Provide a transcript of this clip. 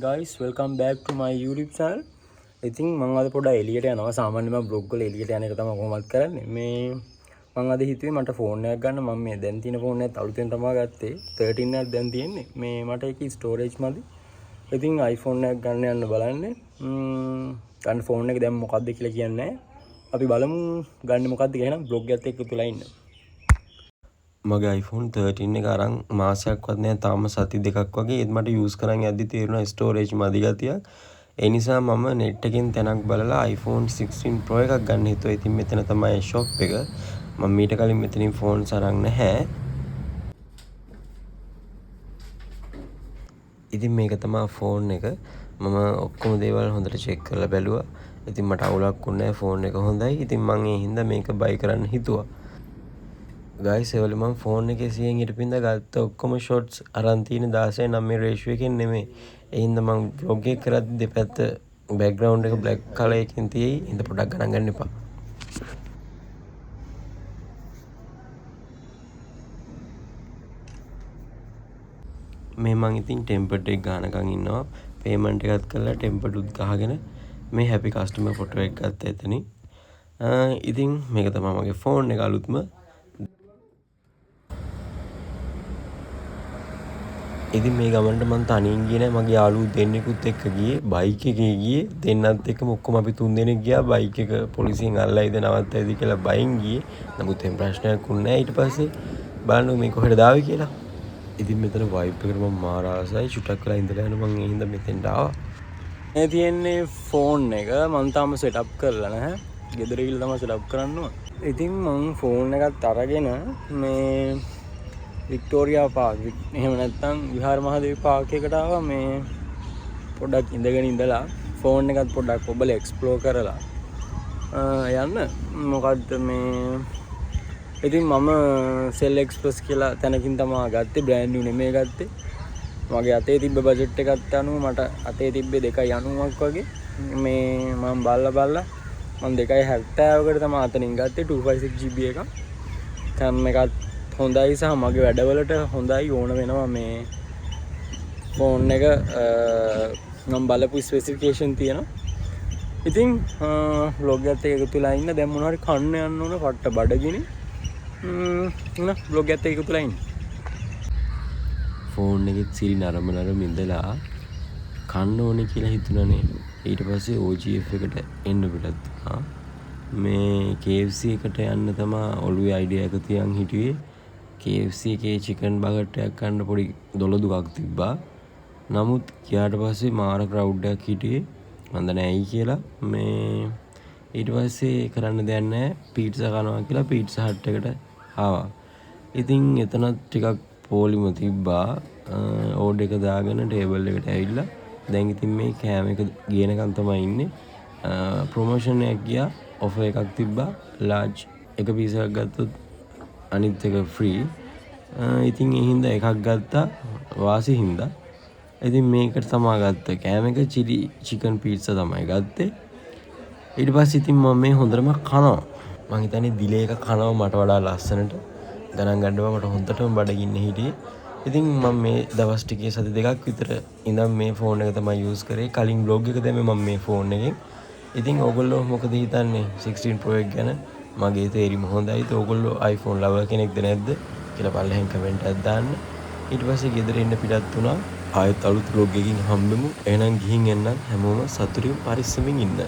guys, welcome back to my YouTube channel. ඉතින් මම අද පොඩ්ඩක් එළියට යනවා. සාමාන්‍යයෙන් මම බ්ලොග් වල එළියට යන එක තමයි කොහොමවත් කරන්නේ. මේ මම අද හිතුවේ මට ෆෝන් එකක් ගන්න. මම මේ දැන් තියෙන ෆෝන් එකත් අලුතෙන් තමයි ගත්තේ. 13 එකක් දැන් තියෙන්නේ. මේ මට ඒකේ ස්ටෝරේජ් මදි. ඉතින් iPhone එකක් ගන්න යන්න බලන්නේ. ගන්න ෆෝන් එක දැන් මොකද්ද කියලා කියන්නේ නැහැ. අපි බලමු ගන්න මොකද්ද කියලා. බ්ලොග් එකත් එක්ක තුලා ඉන්න. මගේ iPhone 13 එක අරන් මාසයක්වත් නෑ තාම සති දෙකක් වගේ ඒත් මට යූස් කරන් යද්දි තේරුණා ස්ටෝරේජ් මදි ගතියක්. ඒ නිසා මම net එකෙන් තැනක් බලලා iPhone 16 Pro එකක් ගන්න හිතුවා. ඉතින් මෙතන තමයි shop එක. මම මීට කලින් මෙතනින් phones අරන් නැහැ. ඉතින් මේක තමයි phone එක. මම ඔක්කොම දේවල් හොඳට check කරලා බැලුවා. ඉතින් මට අවුලක් වුණේ නැහැ phone එක හොඳයි. ඉතින් මම ඒ හින්දා මේක buy කරන්න හිතුවා. ගයිස් ඒවල මම ෆෝන් එකේ 100න් හිටපින්දා ගත්ත ඔක්කොම ෂොට්ස් අරන් තියෙන 16:9 මේ රේෂියෝ එකෙන් නෙමෙයි. ඒ හින්දා මම vlog එක කරද්දි දෙපැත්ත බෑග්ග්‍රවුන්ඩ් එක බ්ලැක් කලර් එකකින් තියෙයි. හින්ද පොඩ්ඩක් ගණන් ගන්න එපා. මේ මං ඉතින් ටෙම්පර්ඩ් එක ගන්නකන් ඉන්නවා. පේමන්ට් එකත් කරලා ටෙම්පර්ඩ් උත් ගහගෙන මේ හැපි කස්ටමර් ෆොටෝ එක ගත්තා එතනින්. ඉතින් මේක තමයි මගේ ෆෝන් එක අලුත්ම. ඉතින් මේ ගමන්ට මම තනියෙන් ගියේ නෑ මගේ යාළුවෝ දෙන්නෙකුත් එක්ක ගියේ බයික් එකේ ගියේ දෙන්නත් එක්කම ඔක්කොම අපි තුන් දෙනෙක් ගියා බයික් එක පොලිසියෙන් අල්ලයිද නවත්තයිද කියලා බයින් ගියේ නමුත් එම් ප්‍රශ්නයක් වුණේ නෑ ඊට පස්සේ බලන්න මේ කොහෙද ආවේ කියලා ඉතින් මෙතන වයිප් එකට මම මාර ආසයි චුට්ටක් වෙලා ඉඳලා යන මම ඒ හින්දා මෙතෙන්ට ආවා මේ තියෙන්නේ ෆෝන් එක මම තාම සෙට් අප් කරලා නැහැ ගෙදර ගිහලා තමයි සෙට් අප් කරන්න ඕන ඉතින් මම ෆෝන් එකත් අරගෙන මේ වික්ටෝරියා පාක් එහෙම නැත්නම් විහාර මහදේව පාක් එකට ආවා මේ පොඩ්ඩක් ඉඳගෙන ඉඳලා ෆෝන් එකත් පොඩ්ඩක් ඔබලා එක්ස්ප්ලෝර් කරලා යන්න මොකද්ද මේ ඉතින් මම සෙල් එක්ස්ප්‍රස් කියලා තැනකින් තමයි ගත්තේ බ්‍රෑන්ඩ් නිව් නෙමෙයි ගත්තේ මගේ අතේ තිබ්බ බජට් එකත් අනුව මට අතේ තිබ්බේ 2.90ක් වගේ මේ මම බලලා මම 2.70කට තමයි අතනින් ගත්තේ 256GB එක කැම් එකත් හොඳයි සහ මගේ වැඩවලට හොඳයි ඕන වෙනවා මේ ෆෝන් එක නම් බලපු ස්පෙසිෆිකේෂන් තියෙනවා ඉතින් vlog එකත් එක්ක එකතු වෙලා ඉන්න දැන් මොනවා හරි කන්න යන්න ඕන පට්ට බඩගිනි vlog එකත් එක්ක එකතු වෙලා ඉන්න ෆෝන් එකේ සිරි නරම ඉඳලා කන්න ඕනේ කියලා හිතුණානේ ඊට පස්සේ OGF එකට එන්න පිටත් මේ KFC එකට යන්න තමයි ඔළුවේ අයිඩියා එක තියන් හිටියේ KFC එකේ චිකන් බගට් එකක් ගන්න පොඩි දොළදුකක් තිබ්බා. නමුත් ගියාට පස්සේ මාර ක්‍රවුඩ් එකක් හිටියේ. මන්ද නැයි කියලා මේ ඊට පස්සේ කරන්න දෙයක් නැහැ. පීට්සා කනවා කියලා පීට්සා හට් එකට ආවා. ඉතින් එතනත් ටිකක් පොලිම තිබ්බා. ඕඩර් එක දාගෙන ටේබල් එකට ඇවිල්ලා දැන් ඉතින් මේ කෑම එක ගේනකන් තමයි ඉන්නේ. ප්‍රොමෝෂන් එකක් ගියා. ඔෆර් එකක් තිබ්බා. ලාර්ජ් එක පීස් එකක් ගත්තොත් අනිත් එක ෆ්‍රී ඉතින් ඒ හින්දා එකක් ගත්තා වාසි හින්දා ඉතින් මේකට තමයි ගත්තා කෑම එක චිලි චිකන් පීට්සා තමයි ගත්තේ ඊට පස්සේ ඉතින් මම මේ හොඳටම කනවා මං හිතන්නේ දිලේ එක කනවා මට වඩා ලස්සනට ගණන් ගන්නවා මට හොඳටම බඩගින්න හිටියේ ඉතින් මම මේ දවස් ටිකේ සති දෙකක් විතර ඉඳන් මේ ෆෝන් එක තමයි යූස් කරේ කලින් බ්ලොග් එක දැම්මේ මම මේ ෆෝන් එකෙන් ඉතින් ඕගොල්ලෝ මොකද හිතන්නේ 16 Pro එක ගැන මගේ තේරීම හොඳයි. ඕගොල්ලෝ iPhone lover කෙනෙක්ද නැද්ද කියලා පල්ලෙහෙන් කමෙන්ට් එකක් දාන්න. ඊට පස්සේ ගෙදර ඉන්න පිටත් වුණා. ආයෙත් අලුත් vlog එකකින් හම්බෙමු. එහෙනම් ගිහින් එන්නම් හැමෝම සතුටින් පරිස්සමින් ඉන්න.